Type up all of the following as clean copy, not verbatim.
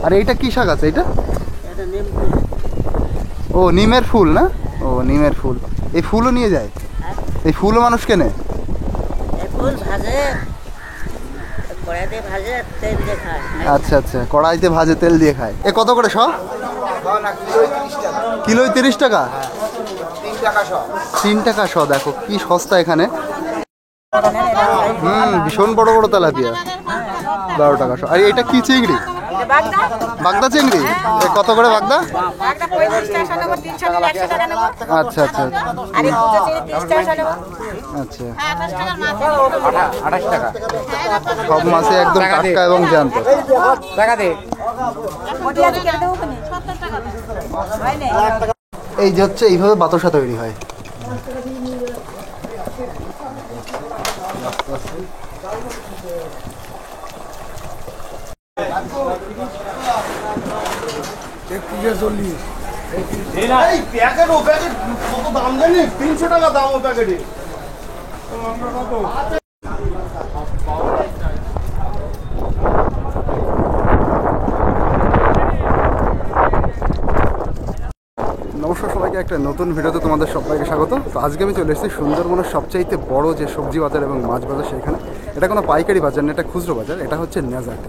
আর এইটা কি শাক আছে এটা? ও নিমের ফুল না? ও নিমের ফুল। এই ফুলও নিয়ে যায়? এই ফুলও মানুষ কেনে? আচ্ছা আচ্ছা, কড়াইতে ভাজে তেল দিয়ে খায়। এ কত করে সব? কিলোই 30 টাকা? 3 টাকা শ। দেখো কি সস্তা এখানে। ভীষণ বড় বড় তেলাপিয়া, 12 টাকা শ। আর এটা কি চিংড়ি? বাগদা চিংড়ি। কত করে বাগদা? আচ্ছা আচ্ছা আচ্ছা, 28 টাকা। সব মাছে একদম টাটকা এবং জ্যান্ত। এই যে হচ্ছে এইভাবে বাতাসা তৈরি হয়। প্যাকেট ও প্যাকেট কত দাম জানি? 300 টাকা দাম ও প্যাকেটে। নমস্কার সবাইকে, একটা নতুন ভিডিওতে তোমাদের সবাইকে স্বাগত। তো আজকে আমি চলে এসেছি সুন্দরবনের সবচাইতে বড় যে সবজি বাজার এবং মাছ বাজার সেখানে। এটা কোনো পাইকারি বাজার না, এটা খুচরো বাজার। এটা হচ্ছে নেজার।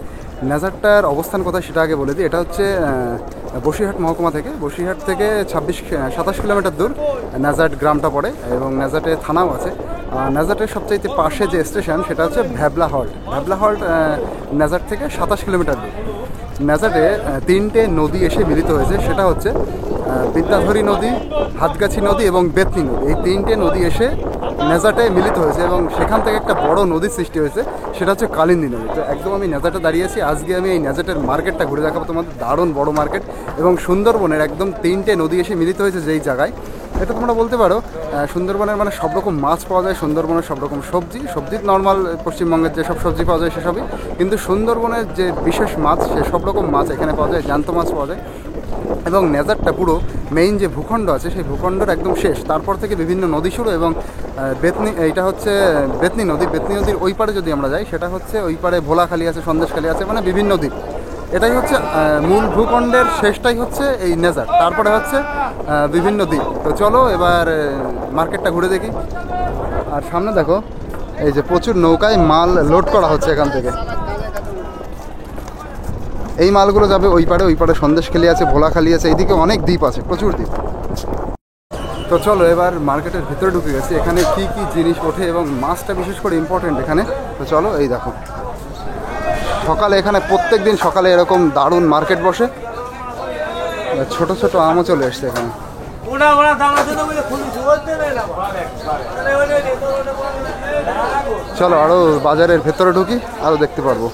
নেজারটার অবস্থান কোথায় সেটা আগে বলে দিই। এটা হচ্ছে বসিরহাট মহকুমা থেকে, বসিরহাট থেকে 26-27 কিলোমিটার দূর নেজার গ্রামটা পড়ে এবং নেজারে থানাও আছে। নেজারের সবচাইতে পাশে যে স্টেশন সেটা হচ্ছে Bhabla halt. Bhabla halt nasal থেকে 27 কিলোমিটার দূর। নেজারে 3টে নদী এসে মিলিত হয়েছে, সেটা হচ্ছে বিদ্যাধরী নদী, হাতগাছি নদী এবং বেতনি নদী। এই 3টে নদী এসে নেজাটে মিলিত হয়েছে এবং সেখান থেকে একটা বড় নদীর সৃষ্টি হয়েছে, সেটা হচ্ছে কালিন্দী নদী। তো একদম আমি নেজাটে দাঁড়িয়েছি। আজকে আমি এই নেজাটের মার্কেটটা ঘুরে দেখাবো তোমাদের। দারুণ বড় মার্কেট এবং সুন্দরবনের একদম 3টে নদী এসে মিলিত হয়েছে যেই জায়গায়। এটা তোমরা বলতে পারো সুন্দরবনের মানে সব রকম মাছ পাওয়া যায়, সুন্দরবনের সব রকম সবজি নর্মাল পশ্চিমবঙ্গের যেসব সবজি পাওয়া যায় সেসবই, কিন্তু সুন্দরবনের যে বিশেষ মাছ সে সব রকম মাছ এখানে পাওয়া যায়, জ্যান্ত মাছ পাওয়া যায়। এবং নেজারটা পুরো মেইন যে ভূখণ্ড আছে সেই ভূখণ্ডের একদম শেষ, তারপর থেকে বিভিন্ন নদী শুরু। এবং বেতনি, এইটা হচ্ছে বেতনি নদী। বেতনি নদীর ওই পারে যদি আমরা যাই সেটা হচ্ছে ওই পারে ভোলাখালি আছে, সন্দেশখালি আছে, মানে বিভিন্ন দ্বীপ। এটাই হচ্ছে মূল ভূখণ্ডের শেষটাই হচ্ছে এই নেজার, তারপরে হচ্ছে বিভিন্ন দ্বীপ। তো চলো এবার মার্কেটটা ঘুরে দেখি। আর সামনে দেখো এই যে প্রচুর নৌকায় মাল লোড করা হচ্ছে এখান থেকে। এই মালগুলো যাবে ওই পারে সন্দেশখালি আছে, ভোলাখালি আছে, এইদিকে অনেক দ্বীপ আছে, প্রচুর দ্বীপ। তো চলো এবার মার্কেটের ভিতরে ঢুকে গেছি। এখানে কি কি জিনিস ওঠে এবং মাছটা বিশেষ করে ইম্পর্টেন্ট এখানে। তো চলো, এই দেখো সকালে এখানে প্রত্যেক দিন সকালে এরকম দারুণ মার্কেট বসে। ছোট ছোট আমও চলে এসছে এখানে। চলো আরও বাজারের ভেতরে ঢুকি, আরও দেখতে পারবো।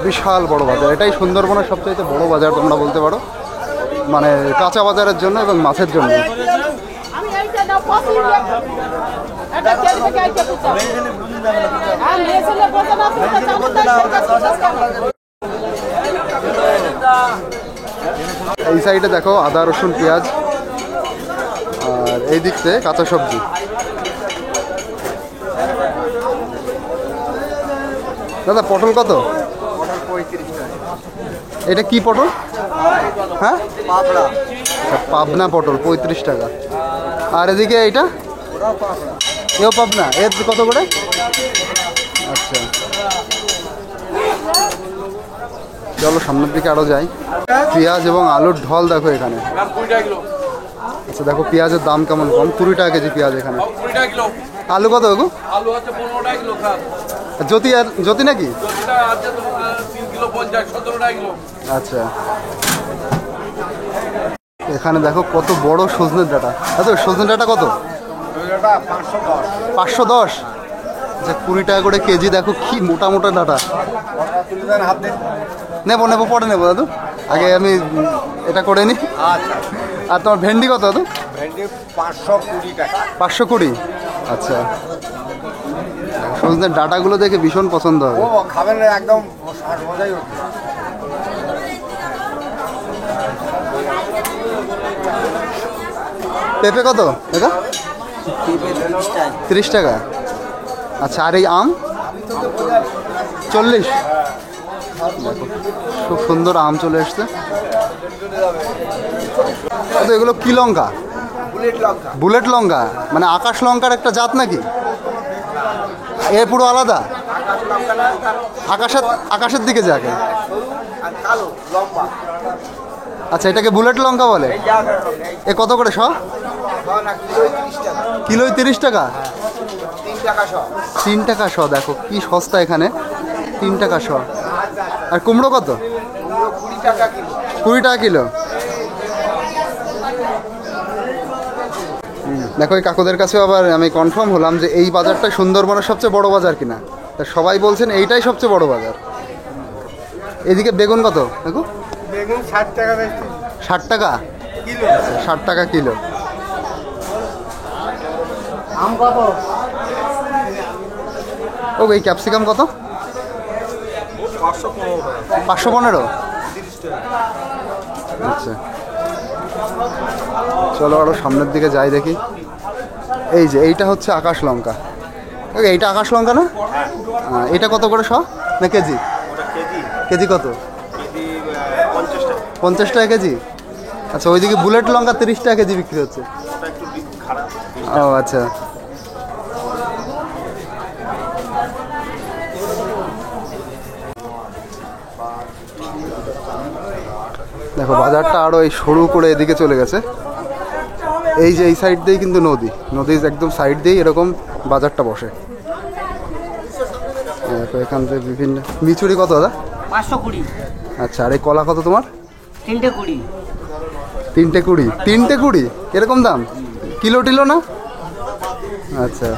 বিশাল বড় বাজার, এটাই সুন্দরবনের সবচাইতে বড় বাজার তোমরা বলতে পারো, মানে কাঁচা বাজারের জন্য এবং মাছের জন্য। এই সাইডে দেখো আদা, রসুন, পেঁয়াজ, আর এই দিক থেকে কাঁচা সবজি। দাদা পটল কত? এটা কি পটল? হ্যাঁ, পাবনা পটল 35 টাকা। আর এদিকে এইটা এও পাবনা, এর কত করে? আচ্ছা চলো সামনের দিকে আরও যাই। পেঁয়াজ এবং আলুর ঢল দেখো এখানে। আচ্ছা দেখো পেঁয়াজের দাম কেমন কম, 20 টাকা কেজি পেঁয়াজ এখানে। আলু কত গো? আলু হচ্ছে 15 টাকা কিলো। জ্যোতি, আর জ্যোতি নাকি? 3 কিলো 50, 17 টাকা কিলো। আচ্ছা এখানে দেখো কত বড় সজনের ডাঁটা। আচ্ছা সজনের ডাঁটা কত? 510। আচ্ছা 20 টাকা করে কেজি। দেখো কি মোটা মোটা ডাঁটা। নেবো পরে নেবো দাদু, আগে আমি এটা করে নিই। আর তোমার ভেন্ডি কত দাদু? ভেন্ডি 520 টাকা। 520। আচ্ছা সজনের ডাঁটাগুলো দেখে ভীষণ পছন্দ হবে। ও খাবেন একদম মজাই হচ্ছে। পেঁপে কত দেখা? 30 টাকা। আচ্ছা আর এই আম? 40। খুব সুন্দর আম চলে এসছে। তো এগুলো কি লঙ্কা? বুলেট লঙ্কা, মানে আকাশ লঙ্কার একটা জাত নাকি? এ পুরো আলাদা, আকাশের দিকে যাকে। আচ্ছা, এটাকে বুলেট লঙ্কা বলে। এ কত করে শ? কিলোই 30 টাকা। 3 টাকা শ। দেখো কি সস্তা এখানে, 3 টাকা শ। আর কুমড়ো কত? 20 টাকা কিলো। দেখো এই কাকুদের কাছেও আবার আমি কনফার্ম হলাম যে এই বাজারটা সুন্দরবনের সবচেয়ে বড় বাজার কিনা। তা সবাই বলছেন এইটাই সবচেয়ে বড় বাজার। এদিকে বেগুন কত দেখো? বেগুন 60 টাকা বেশি। 60 টাকা কিলো। 60 টাকা কিলো। আম কত? ও এই ক্যাপসিকাম কত? 515। আচ্ছা, চলো আরো সামনের দিকে যাই দেখি। এই যে এইটা হচ্ছে আকাশ লঙ্কা। এইটা আকাশ লঙ্কা না? এটা কত করে শ না কেজি? কেজি কত? 50 টাকা কেজি। আচ্ছা, ওইদিকে বুলেট লঙ্কা 30 টাকা কেজি বিক্রি হচ্ছে। ও আচ্ছা, দেখো বাজারটা আরো এই সরু করে এদিকে চলে গেছে। এই যে এই সাইড দিয়েই কিন্তু নদীর একদম সাইড দিয়েই এরকম বাজারটা বসে। দেখো এখান থেকে বিভিন্ন মিচুরি কত দাদা? 520। আচ্ছা, আর এই কলা কত তোমার? 320। 320। 320 এরকম দাম? কিলো টিলো না? আচ্ছা,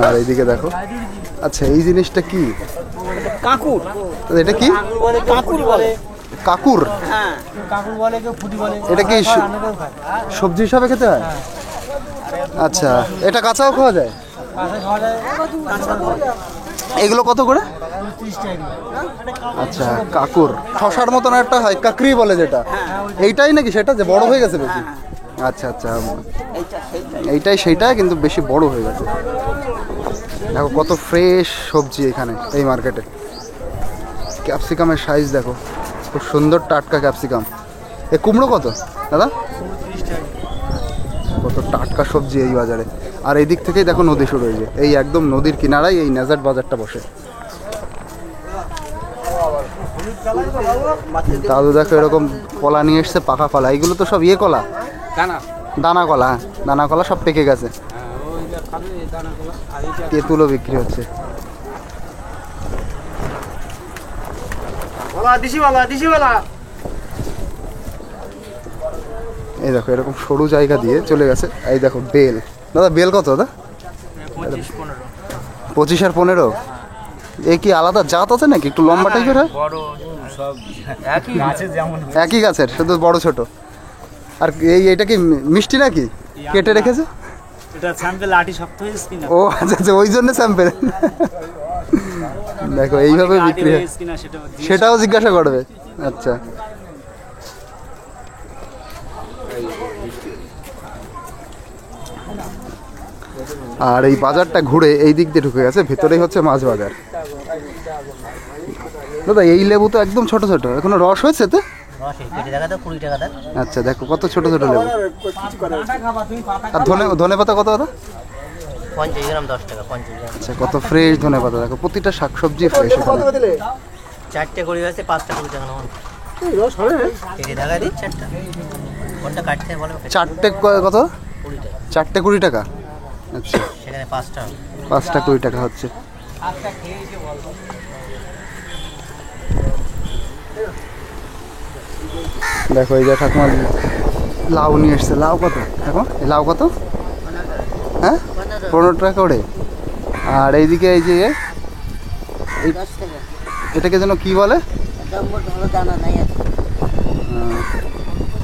আর এইদিকে দেখো। আচ্ছা, এই জিনিসটা কি? কাকুর। এটা কি? কাকুর বলে। কাকুর? হ্যাঁ, কাকুর বলে, কেউ ফুটি বলে। এটা কি সবজি হিসাবে খেতে হয়? আচ্ছা, এটা কাঁচাও খাওয়া যায়? এগুলো কত করে? আচ্ছা, কাকুর শশার মতন একটা হয়, কাকরি বলে যেটা, এইটাই নাকি সেটা যে বড় হয়ে গেছে বেশি? আচ্ছা আচ্ছা, এইটাই সেইটা, কিন্তু বেশি বড় হয়ে গেছে। দেখো কত ফ্রেশ সবজি এখানে এই মার্কেটে। ক্যাপসিকামের সাইজ দেখো, খুব সুন্দর টাটকা ক্যাপসিকাম। এ কুমড়ো কত দাদা? কত টাটকা সবজি এই বাজারে। আর এই দিক থেকেই দেখো নদী শুরু হয়েছে, এই একদম নদীর কিনারায় এই নেজার বাজারটা বসে। দাদু দেখো এরকম কলা নিয়ে এসছে, পাকা কলা। এইগুলো তো সব ইয়ে কলা, দানা কলা। দানা কলা সব পেকে গেছে। তেঁতুলও বিক্রি হচ্ছে। এই দেখো এরকম সরু জায়গা দিয়ে চলে গেছে। এই দেখো বেল। দাদা বেল কত দাদা? 25 আর 15। এ কি আলাদা জাত আছে নাকি? একটু লম্বা টাইপের হয়? একই গাছের, শুধু বড় ছোট। আর এইটা কি মিষ্টি নাকি? কেটে রেখেছে? ও আচ্ছা আচ্ছা, ওই জন্য স্যাম্পেল। দেখো এইভাবে বিক্রি হয়, সেটাও জিজ্ঞাসা করবে। আচ্ছা, আর এই বাজারটা ঘুরে এই দিক দিয়ে ঢুকে গেছে, ভেতরেই হচ্ছে মাছ বাজার। দাদা এই লেবু তো একদম ছোট ছোট, এখনো রস হয়েছে তো? আচ্ছা, দেখো কত ছোট ছোট লেবু। আর ধনে পাতা কত দাদা? 50 গ্রাম 10 টাকা। 50 গ্রাম। আচ্ছা, কত ফ্রেশ ধনে পাতা। দেখো প্রতিটা শাকসবজি ফ্রেশ। চারটে করে আছে, 5টা 20 টাকা নাও। এই দেখা দিই চারটা। কোনটা কাটতে বলো? চারটে কত? 20 টাকা। চারটে 20 টাকা। আচ্ছা, সেখানে 5টা 20 টাকা হচ্ছে। দেখো এই যে ঠাকুমা লাউ নিয়ে এসছে। লাউ কত দেখো? লাউ কত? হ্যাঁ, 15 টাকা করে। আর এইদিকে এই যে এটাকে যেন কি বলে?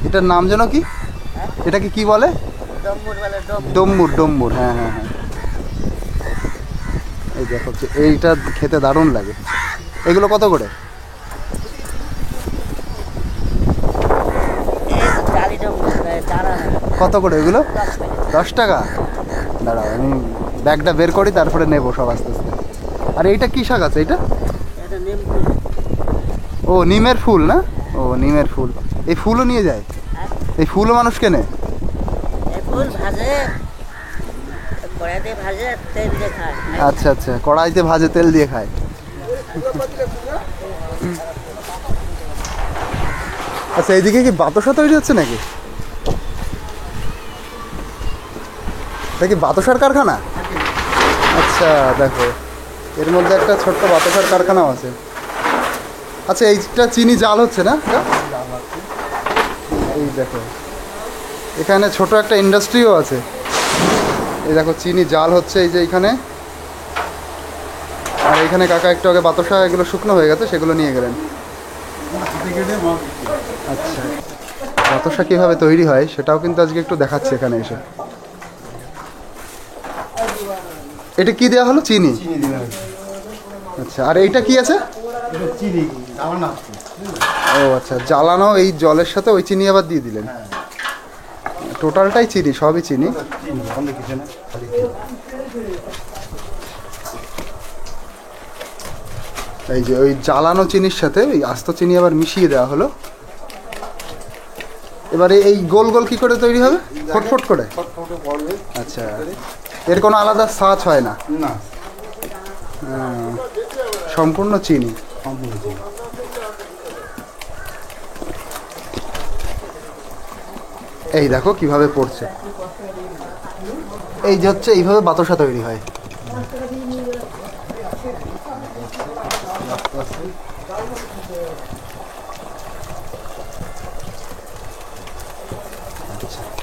এটার নাম যেন কি? এটাকে কি বলে? ডম্বুর। ডম্বুর, হ্যাঁ হ্যাঁ হ্যাঁ। এই দেখো এইটা খেতে দারুণ লাগে। এগুলো কত করে? কত করে এগুলো? 10 টাকা। দাঁড়াও আমি ব্যাগটা বের করি, তারপরে নেবো সব আস্তে আস্তে। আর এইটা কি শাক আছে এটা? ও নিমের ফুল না? ও নিমের ফুল। এই ফুলও নিয়ে যায়? এই ফুলও মানুষ কেনে? ফুল ভাজে, কড়াইতে ভাজে, তেল দিয়ে খায়। আচ্ছা আচ্ছা, কড়াইতে ভাজে তেল দিয়ে খায়। আচ্ছা, এইদিকে কি বাতাসা তৈরি হচ্ছে নাকি? এটা কি বাতাসার কারখানা? আচ্ছা দেখো, এর মধ্যে একটা ছোট্ট বাতাসার কারখানাও আছে। আচ্ছা, এইটা চিনি জাল হচ্ছে না? এই দেখো, এখানে ছোট একটা ইন্ডাস্ট্রিও আছে। এই দেখো চিনি জাল হচ্ছে এই যে এইখানে। আর এইখানে কাকা একটু আগে বাতাসা এগুলো শুকনো হয়ে গেছে, সেগুলো নিয়ে গেলেন। আচ্ছা, বাতাসা কীভাবে তৈরি হয় সেটাও কিন্তু আজকে একটু দেখাচ্ছে এখানে এসে। এটা কি দেওয়া হলো? চিনি। আচ্ছা, আর এইটা কি আছে? ও আচ্ছা, জ্বালানো এই জলের সাথে ওই চিনি আবার দিয়ে দিলেন। টোটালটাই চিনি, সবই চিনি। এই যে ওই জ্বালানো চিনির সাথে ওই আস্ত চিনি আবার মিশিয়ে দেওয়া হলো। এবারে এই গোল গোল কি করে তৈরি হবে? ফটফট করে? আচ্ছা, এর কোনো আলাদা ছাঁচ হয় না? না, সম্পূর্ণ চিনি। এই দেখো কিভাবে পড়ছে। এই যে হচ্ছে এইভাবে বাতাসা তৈরি হয়।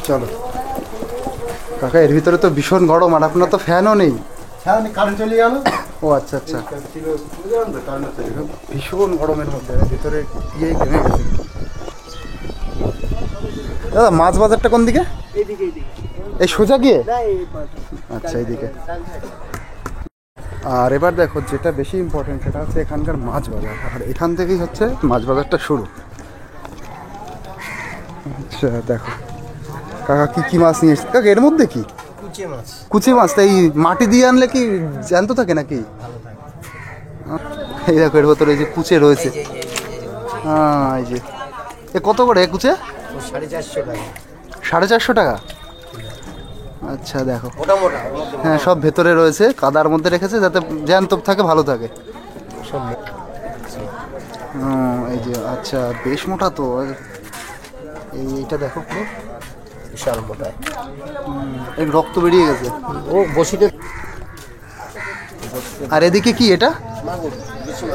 চলো কাকা, এর ভিতরে তো ভীষণ গরম, আর আপনার তো ফ্যানও নেই। কারেন্ট চলে গেল। ও আচ্ছা আচ্ছা, ভীষণ গরমের মধ্যে ভিতরে গিয়ে ঘেমে গেছে। দাদা, মাছ বাজারটা কোন দিকে? এই সোজা গিয়ে? আচ্ছা, এইদিকে। আর এবার দেখো, যেটা বেশি ইম্পর্টেন্ট সেটা হচ্ছে এখানকার মাছ বাজার। আর এখান থেকেই হচ্ছে মাছ বাজারটা শুরু। আচ্ছা দেখো কাকা কি কি মাছ নিয়ে এসছে। কাকা, এর মধ্যে কি? কুচি মাছ। তাই মাটি দিয়ে আনলে কি জ্যান্ত থাকে নাকি? এই দেখো, এর ভেতরে এই যে কুচে রয়েছে। হ্যাঁ, এই যে এ কত করে কুচে? 450 টাকা। 450 টাকা। আচ্ছা দেখো, হ্যাঁ সব ভেতরে রয়েছে, কাদার মধ্যে রেখেছে যাতে জ্যান্ত থাকে, ভালো থাকে। এই যে আচ্ছা, বেশ মোটা তো। এইটা দেখো পুরো বিশাল মোটা। এর রক্ত বেরিয়ে গেছে। ও বসিতে। আর এদিকে কি এটা?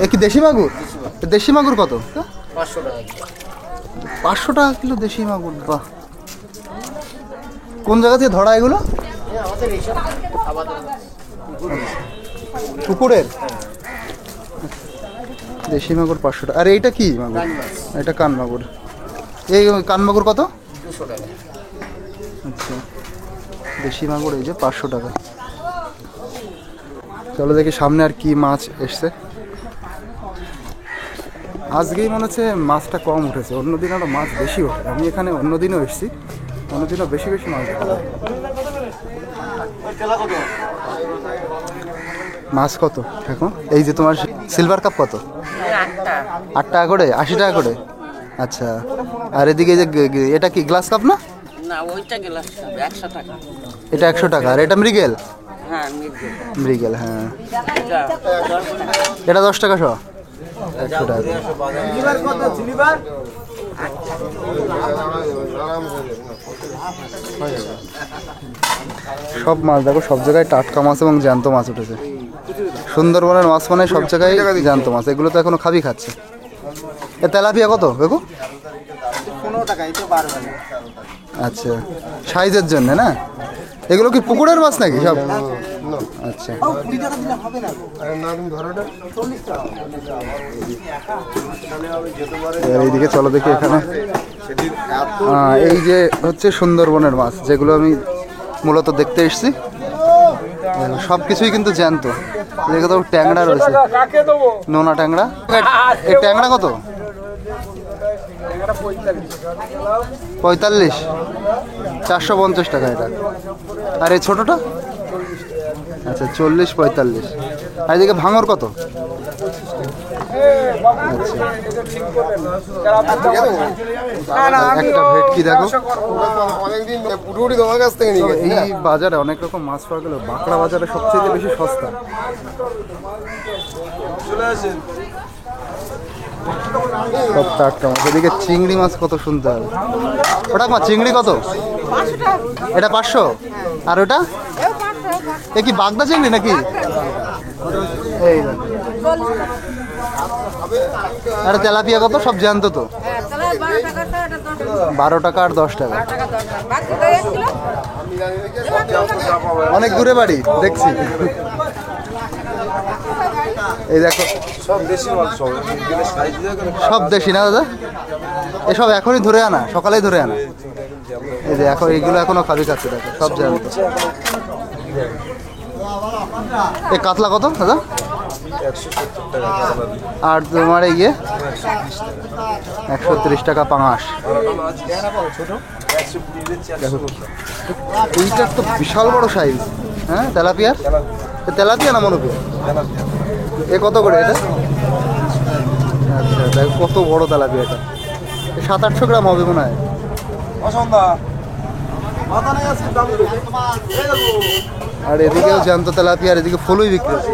এ কি দেশি মাগুর? দেশি মাগুর কত? 500 টাকা। 500 টাকা কিলো দেশি মাগুর। বাহ, কোন জায়গা থেকে ধরা এগুলো? আমাদের এইসব পুকুরের দেশি মাগুর 500 টাকা। আর এইটা কি মাগুর? এটা কান মাগুর। এই কান মাগুর কত? 200 টাকা। আচ্ছা, দেশি মাগুর এই যে 500 টাকা। চলো দেখি সামনে আর কি মাছ এসছে। আজকেই মনে হচ্ছে মাছটা কম উঠেছে, অন্যদিন আরও মাছ বেশি ওঠে। আমি এখানে অন্যদিনও এসেছি, অন্যদিনও বেশি বেশি মাছ দেখা যায়। মাছ কত এখন? এই যে তোমার সিলভার কাপ কত? 8 টাকা করে? 80 টাকা করে? আচ্ছা, আর এদিকে যে এটা কি গ্লাস কাপ না? না, ওইটা গ্লাস 100 টাকা। এটা 100 টাকা। আর এটা মৃগেল? হ্যাঁ, মৃগেল, হ্যাঁ। এটা 10 টাকা। এটা 10 টাকা সহ? 100 টাকা। সব মাছ দেখো, সব জায়গায় টাটকা মাছ এবং জ্যান্ত মাছ উঠেছে। সুন্দরবনের মাছ মানে সব জায়গায় জ্যান্ত মাছ। এগুলো তো এখনো খাবি খাচ্ছে। এ তেলাপিয়া কত দেখো? 15 টাকা। এটা 12 টাকা। আচ্ছা, সাইজের জন্য না? এগুলো কি পুকুরের মাছ নাকি সব? আচ্ছা, এইদিকে চলো দেখি। এখানে এই যে হচ্ছে সুন্দরবনের মাছ, যেগুলো আমি মূলত দেখতে এসেছি। সব কিছুই কিন্তু জ্যান্ত। দেখে তো ট্যাংরা রয়েছে, নোনা ট্যাংরা। এই ট্যাংরা কত? 45, 450 টাকা এটা। আর এই ছোটোটা? আচ্ছা 40, 45। আর এদিকে ভাঙর কত? একটা ভেটকি দেখো। এই বাজারে অনেক রকম মাছ পাওয়া গেল, বাঁকড়া বাজারে সবচেয়ে বেশি সস্তা। সব টাটকা মাছ। এদিকে চিংড়ি মাছ কত সুন্দর। ওটা মা চিংড়ি কত? এটা 500। আর ওটা এ কি বাগদা চিংড়ি নাকি? এই আরে তেলাপিয়া কত? সব জ্যান্ত তো। 12 টাকা আর 10 টাকা। অনেক দূরে বাড়ি দেখছি। এই দেখো সব দেশি না দাদা? এসব এখনই ধরে আনা, সকালেই ধরে আনা। এই যে এখন এইগুলো এখনো খাবি খাচ্ছে দেখো, সব জ্যান্ত। এই কাতলা কত দাদা? আর তোমার এই 130 টাকা পাঙাশ। এইটা তো বিশাল বড় সাইজ। হ্যাঁ তেলাপিয়ার? তেলাপিয়া না মনোপিয়া? এ কত করে এটা? আচ্ছা দেখো কত বড় তেলাপিয়া এটা। 700-800 গ্রাম হবে মনে হয়। আর এদিকেও জ্যান্ত তেলাপিয়া, আর এদিকে ফুলই বিক্রি হচ্ছে।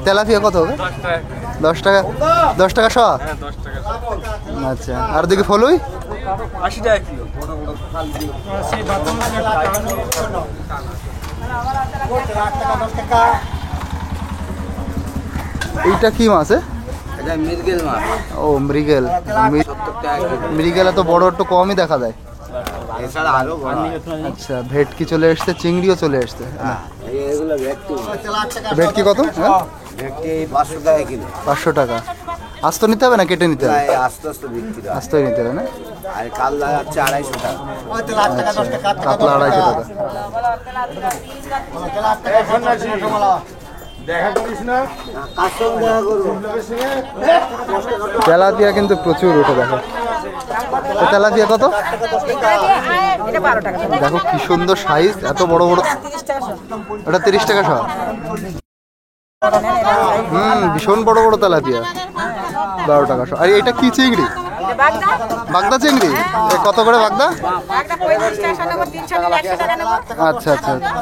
তেলাপিয়া কত হবে? 10 টাকা। 10 টাকা শ? আচ্ছা। আর এদিকে ফুলই 80 টাকা কিলো। এইটা কি মাছ? এটা মৃগেল মাছ। ও মৃগেল। মৃগেল এত বড় একটু কমই দেখা যায়। এছাড়া আরো আচ্ছা ভেটকি চলে এসছে, চিংড়িও চলে এসছে। এগুলো ভেটকি। ভেটকি কত? হ্যাঁ ভেটকি 500 টাকা কিলো। 500 টাকা। আস্ত নিতে হবে না কেটে নিতে হবে? আস্তে আস্তে বিক্রি হয়। আস্তই নিতে হবে না? আর কাল্লা যাচ্ছে 250 টাকা। কাতলা 250 টাকা। তেলাপিয়া কিন্তু প্রচুর ওঠে দেখো। তেলাপিয়া কত? দেখো কি সুন্দর সাইজ, এত বড় বড়। ওটা 30 টাকা শ? ভীষণ বড় বড় তেলাপিয়া। 12 টাকা শ। আর এটা কি চিংড়ি? বাগদা চিংড়ি। কত করে বাগদা? আচ্ছা আচ্ছা আচ্ছা।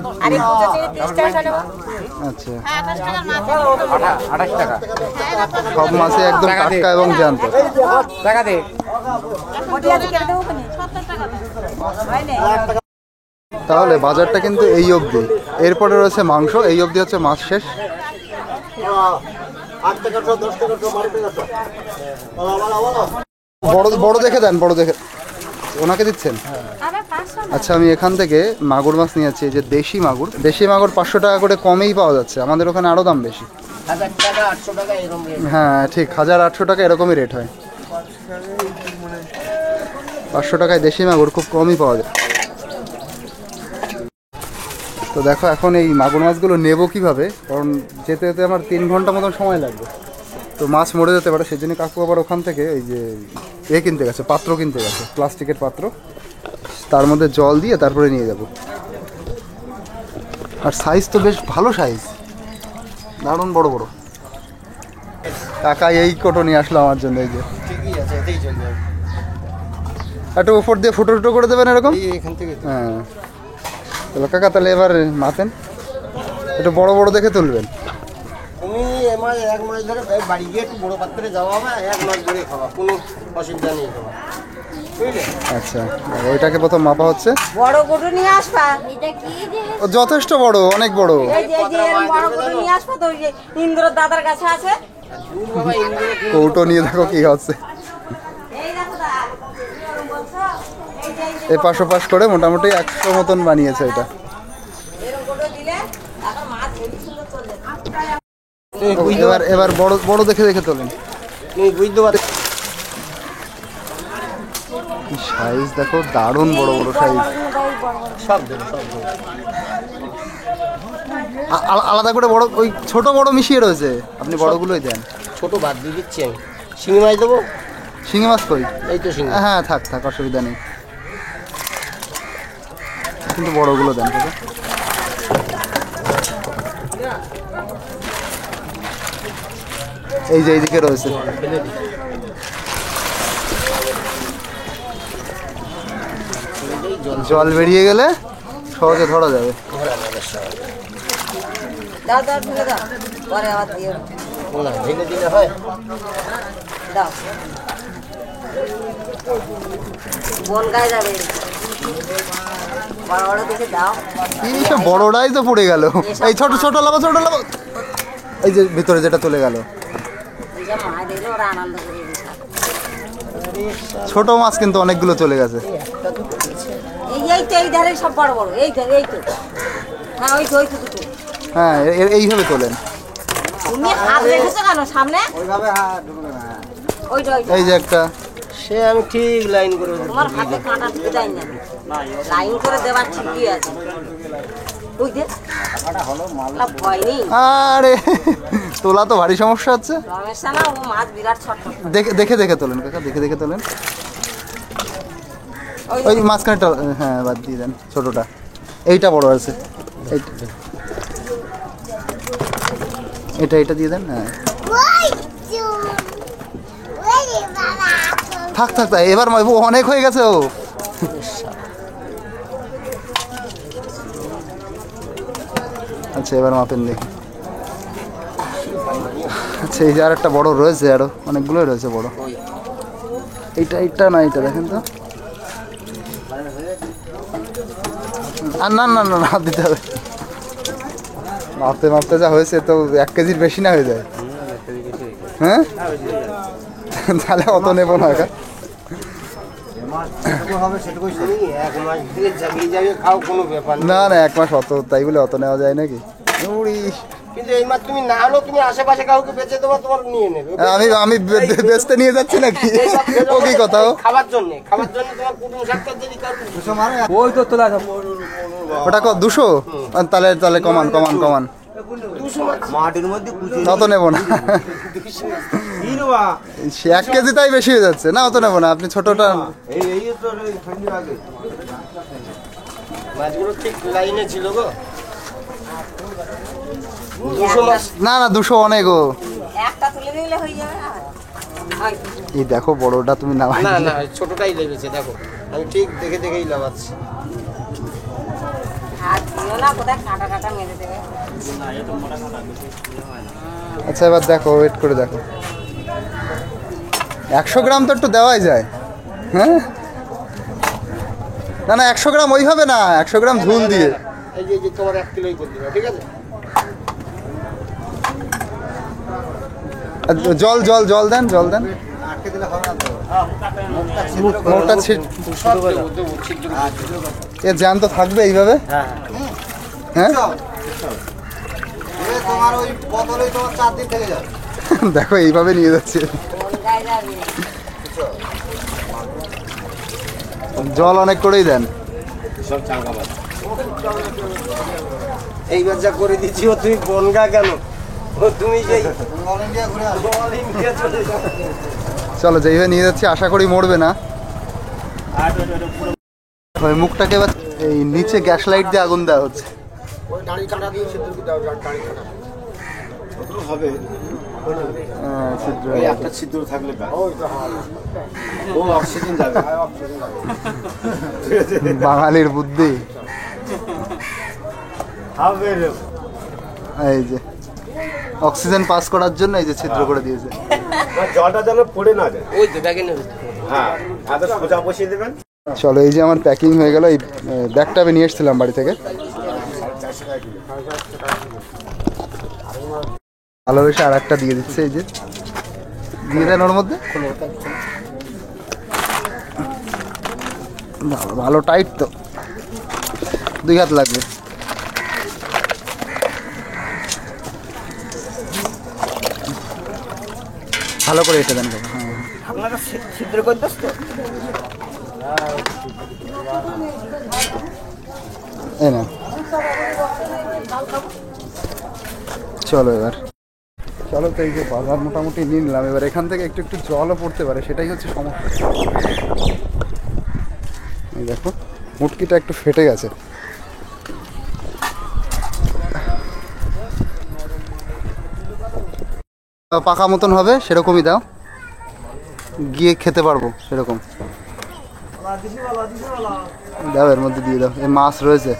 28 টাকা। সব মাছে একদম টাটকা এবং জ্যান্ত। টাকা দে। তাহলে বাজারটা কিন্তু এই অবধি। এরপরে রয়েছে মাংস। এই অবধি হচ্ছে মাছ শেষ। বড় বড় দেখে দেন, বড় দেখে ওনাকে দিচ্ছেন। আচ্ছা আমি এখান থেকে মাগুর মাছ নিয়ে যাচ্ছি, যে দেশি মাগুর। দেশি মাগুর 500 টাকা করে কমেই পাওয়া যাচ্ছে, আমাদের ওখানে আরও দাম বেশি। 1000 টাকা 800 টাকা এরকম রেট। হ্যাঁ ঠিক, 1800 টাকা এরকমই রেট হয়। 500 টাকায় দেশি মাগুর খুব কমই পাওয়া যায়। তো দেখো এখন এই মাগুর মাছগুলো নেবো কীভাবে, কারণ যেতে যেতে আমার 3 ঘন্টা মতন সময় লাগবে। তো মাছ মরে যেতে পারে, সেই জন্য কাকু আবার ওখান থেকে এই যে কিনতে গেছে, পাত্র কিনতে গেছে, প্লাস্টিকের পাত্র। তার মধ্যে জল দিয়ে তারপরে নিয়ে যাব। আর সাইজ তো বেশ ভালো সাইজ, দারুণ বড় বড়। কাকা এই কোটো নিয়ে আসলো আমার জন্য। এই যে ঠিকই আছে, এতেই চলে যাবে। একটু উপর দিয়ে ফুটো ফুটো করে দেবেন এরকম। এখান থেকে হ্যাঁ তাহলে কাকা, তাহলে এবার মাতেন একটু বড় বড় দেখে তুলবেন। তুমি এমাস 1 মাস ধরে বাড়ি গিয়ে একটু বড় পাত্রে যাওয়া হবে, 1 মাস ধরে খাওয়া, কোনো অসুবিধা নেই খাওয়া। বুঝলে? আচ্ছা ওইটাকে প্রথম মাপা হচ্ছে। বড় গরু নিয়ে আসবা। এটা কি জিনিস? ও যথেষ্ট বড়, অনেক বড়। এই যে এরকম বড় গরু নিয়ে আসবা তো, ওই যে ইন্দ্র দাদার কাছে আছে। কৌটো নিয়ে দেখো কি হচ্ছে। এই দেখো দা, এরকম বলছো। এই যে এই পাশো পাশ করে মোটামুটি 100 মতন বানিয়েছে এটা। এরকম গরু দিলে এখন মাছ হেভি সুন্দর চলে। এবার এবার বড় বড় দেখে দেখে তোলেন। তুমি বুঝতে পারছো? কি সাইজ দেখো, দারুণ বড় বড় সাইজ। সব দেবো, সব দেবো। আলাদা করে বড়, ওই ছোট বড় মিশিয়ে রয়েছে, আপনি বড়গুলোই দেন। ছোট বাদ দিয়ে দিচ্ছি আমি। শিঙি মাছ দেবো? শিঙি মাছ কই? এই তো শিঙি। হ্যাঁ থাক থাক, অসুবিধা নেই, কিন্তু বড়গুলো দেন কাকা। এই যে এইদিকে রয়েছে। জল বেরিয়ে গেলে সহজে ধরা যাবে। দাও দাও ঢেলে দাও, পরে আবার দিও। না ঢেলে দিলে হয়। দাও, বন গায়ে যাবে, বড় বড় দেখে দাও। এইসব বড়টাই তো পড়ে গেল। এই ছোট ছোট লাভ, ছোট লাভ, এই যে ভিতরে যেটা চলে গেল। এইসব মাছ দেখলে ওরা আনন্দ করে দিচ্ছে। ছোট মাছ কিন্তু অনেকগুলো চলে গেছে। এই তো এই ধারে সব বড় বড়, এই তো এই তো, হ্যাঁ ওই তো দুটো। হ্যাঁ এইভাবে তোলেন। তুমি হাত রেখেছো কেন সামনে? ওইভাবে হাত ঢুকবে না। ওইটা ওইটা, এই যে একটা, সে আমি ঠিক লাইন করে তোমার হাতে কাঁটা ঢুকে দেয় না, লাইন করে দেওয়ার ঠিকই আছে। ওই যে না, ভয় নেই, আরে তোলা তো ভারী সমস্যা হচ্ছে। সমস্যা না, ও মাছ বিরাট ছোট। দেখে দেখে দেখে তোলেন কাকা, দেখে দেখে তোলেন। ওই মাঝখানেটা, হ্যাঁ বাদ দিয়ে দেন ছোটটা, এইটা বড় আছে, এটা এটা দিয়ে দেন। হ্যাঁ থাক থাক থাক, এবার অনেক হয়ে গেছে ও। আচ্ছা এবার মাপেন দেখি। আচ্ছা এই যে আর একটা বড় রয়েছে, আরো অনেকগুলোই রয়েছে বড়। এইটা এইটা না, এইটা দেখেন তো। আর না না না না দিতে হবে, মাপতে মাপতে যা হয়েছে তো 1 কেজির বেশি না হয়ে যায়। হ্যাঁ তাহলে অত নেবো না একা। হবে সেটুকু শুনি, 1 মাস দিয়ে জাগিয়ে যাবে, খাও কোনো ব্যাপার না না 1 মাস অত, তাই বলে অত নেওয়া যায় নাকি? উড়ি, কিন্তু এই মাছ তুমি না হলেও তুমি আশেপাশে কাউকে বেচে দেবো, তোমার নিয়ে নেবে। আমি বেচতে নিয়ে যাচ্ছি নাকি? ও কি কথা? খাবার জন্য তোমার কুটুম সাক্ষাৎ যদি ওই তো তোলা ওটা 200? তাহলে তাহলে কমান কমান কমান, 200 মাছ মাটির মধ্যে অত নেবো না। 1 কেজি তাই বেশি হয়ে যাচ্ছে না, অত নেবো না, আপনি ছোটটা। মাছগুলো ঠিক লাইনে ছিল গো। 200 মাছ না না 200 অনেক ও। একটা তুলে নিলে হয়ে যাবে না? হয়। এই দেখো বড়টা তুমি নামাই না দিলে। না ছোটটাই লেগেছে, দেখো আমি ঠিক দেখে দেখেই লাগাচ্ছি। হাত দিও না, কোথায় কাঁটা কাঁটা মেরে দেবে। আচ্ছা এবার দেখো, ওয়েট করে দেখো। 100 গ্রাম তো একটু দেওয়াই যায়। হ্যাঁ না না 100 গ্রাম ওইভাবে না, 100 গ্রাম ঝুল দিয়ে। এই যে তোমার 1 কিলোই করে দিবা, ঠিক আছে? আর জল জল জল দেন, জল দেন। মুখটা এ জ্যাম তো থাকবে এইভাবে। হ্যাঁ তোমার ওই বোতলে তোমার 4 দিন থেকে যাবে। দেখো এইভাবে নিয়ে যাচ্ছে। বন গায়ে যাবে। জল অনেক করেই দেন। এইবার যা করে দিচ্ছি, ও তুমি বনগা কেন, ও তুমি সেই অল ইন্ডিয়া ঘুরে আসো, অল ইন্ডিয়া চলে যাও। চলো যেইভাবে নিয়ে যাচ্ছি আশা করি মরবে না। ওই মুখটাকে এবার এই নিচে গ্যাস লাইট দিয়ে আগুন দেওয়া হচ্ছে। ওই দাড়ি কাটা দিয়ে সেদ্ধ দাও, দাড়ি কাটা হবে। হ্যাঁ, ছিদ্র ওই হয়ে একটা গেছে। ছিদ্র থাকলে ব্যাস। ওই তো ও অক্সিজেন যাবে। বাঙালির বুদ্ধি। হবে রে। এই যে অক্সিজেন পাস করার জন্য এই যে ছিদ্র করে দিয়েছে। জলটা যেন পড়ে না যায়। ওই তো ব্যাগে নেবে। হ্যাঁ, এত সোজা বসিয়ে দেবেন। চলো এই যে আমার প্যাকিং হয়ে গেল। এই ব্যাগটা আমি নিয়ে এসেছিলাম বাড়ি থেকে। ভালোবেসে আর একটা দিয়ে দিচ্ছে, এই যে দিয়ে দেন ওর মধ্যে। ভালো টাইট তো, 2 হাত লাগবে। ভালো করে এটা দেন। হ্যাঁ আপনারা ছিদ্র করে দাও তো। এই না, চলো এবার চলো, তো এই যে বাজার মোটামুটি নিয়ে নিলাম। এবার এখান থেকে একটু একটু জলও পড়তে পারে, সেটাই হচ্ছে সমস্যা। এই দেখো মুটকিটা একটু ফেটে গেছে। পাকা মতন হবে সেরকমই দাও, গিয়ে খেতে পারবো সেরকম দাও। এর মধ্যে দিয়ে দাও, এই মাছ রয়েছে।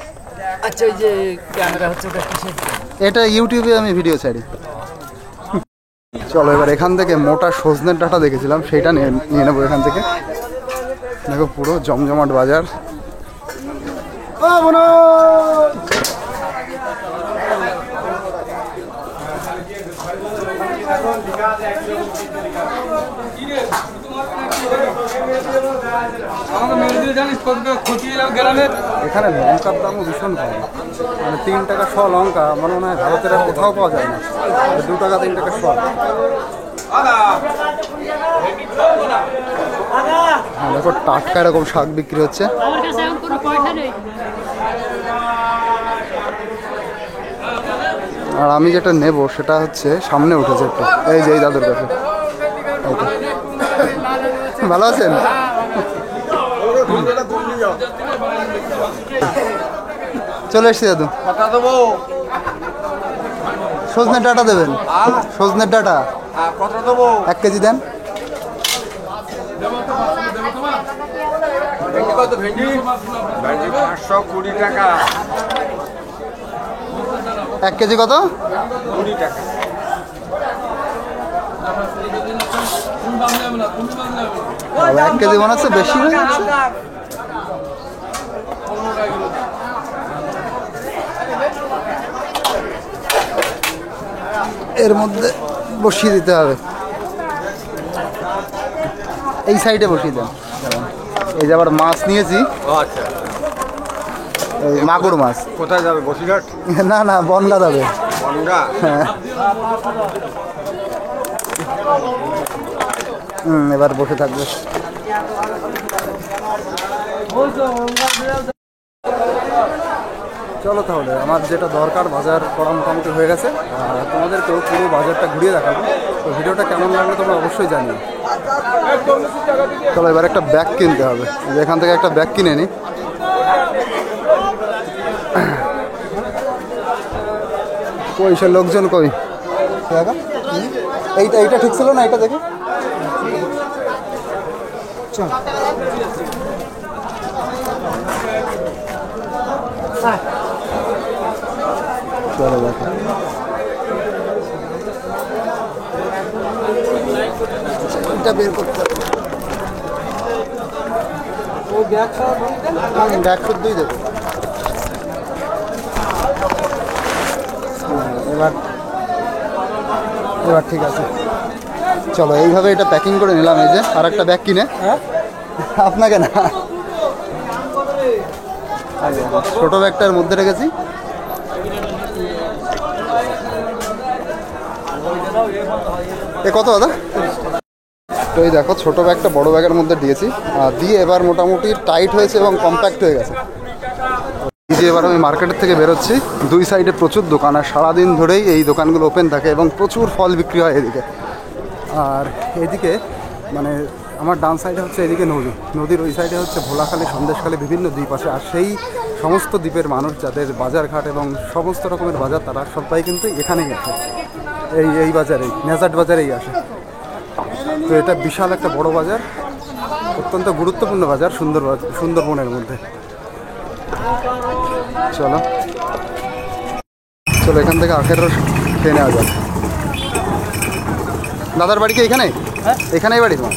আচ্ছা, ওই যে ক্যামেরা হচ্ছে ওটা কিসের? এটা ইউটিউবে আমি ভিডিও ছাড়ি। চলো এবার এখান থেকে মোটা সজনের ডাঁটা দেখেছিলাম, সেইটা নিয়ে নেবো এখান থেকে। দেখো পুরো জমজমাট বাজার। এখানে লঙ্কার দামও ভীষণ কম, মানে 3 টাকা শ লঙ্কা মনে হয় ভারতের আর কোথাও পাওয়া যায় না। 2 টাকা 3 টাকা শ। হ্যাঁ দেখো টাটকা এরকম শাক বিক্রি হচ্ছে। আর আমি যেটা নেব সেটা হচ্ছে সামনে উঠেছে একটু, এই যে এই দাদুর কাছে। ভালো আছেন? চলে এসছি দাদু। সজনের ডাটা দেবেন? সজনের ডাটা 1 কেজি দেন। ভেন্ডি 520 টাকা। 1 কেজি কত? 20 টাকা। আর 1 কেজি মনে হচ্ছে বেশি হয়ে যাচ্ছে। এর মধ্যে বসিয়ে দিতে হবে, এই সাইডে বসিয়ে দেন। এই যে আবার মাছ নিয়েছি, আচ্ছা, এই মাগুর মাছ। কোথায় যাবে? বসিরহাট? না না, বনগা যাবে। বনগা? হ্যাঁ। এবার বসে থাকবে। চলো তাহলে, আমার যেটা দরকার বাজার করা মোটামুটি হয়ে গেছে। তোমাদেরকেও পুরো বাজারটা ঘুরিয়ে দেখাবো। তো ভিডিওটা কেমন লাগলো তোমরা অবশ্যই জানিও। চলো এবার একটা ব্যাগ কিনতে হবে, এখান থেকে একটা ব্যাগ কিনে নিই। কই সে লোকজন কই? এইটা এইটা ঠিক ছিল না, এটা দেখে চল। চলো দেখো, এটা বের করতে হবে। ব্যাগ শুদ্ধই দেবো। এবার এবার ঠিক আছে। চলো এইভাবে এটা প্যাকিং করে নিলাম। এই যে আর একটা ব্যাগ কিনে, আপনাকে না, ছোট ব্যাগটার মধ্যে রেখেছি। এ কত দাদা? তো এই দেখো ছোট ব্যাগটা বড় ব্যাগের মধ্যে দিয়েছি, দিয়ে এবার মোটামুটি টাইট হয়েছে এবং কম্প্যাক্ট হয়ে গেছে। এই যে এবার আমি মার্কেটের থেকে বেরোচ্ছি। 2 সাইডে প্রচুর দোকান, আর সারাদিন ধরেই এই দোকানগুলো ওপেন থাকে এবং প্রচুর ফল বিক্রি হয় এদিকে। আর এদিকে মানে আমার ডান সাইডে হচ্ছে এদিকে নদী, নদীর ওই সাইডে হচ্ছে ভোলাখালী, সন্দেশখালী, বিভিন্ন দ্বীপ আছে। আর সেই সমস্ত দ্বীপের মানুষ যাদের বাজারঘাট এবং সমস্ত রকমের বাজার, তারা সবাই কিন্তু এখানেই আসে, এই বাজারেই, নেজাট বাজারেই আসে। তো এটা বিশাল একটা বড় বাজার, অত্যন্ত গুরুত্বপূর্ণ বাজার সুন্দরবনের মধ্যে। চলো চলো এখান থেকে আখের রস খেয়ে নেওয়া যাক। দাদার বাড়ি কি এখানে? এখানেই বাড়ি তোমার?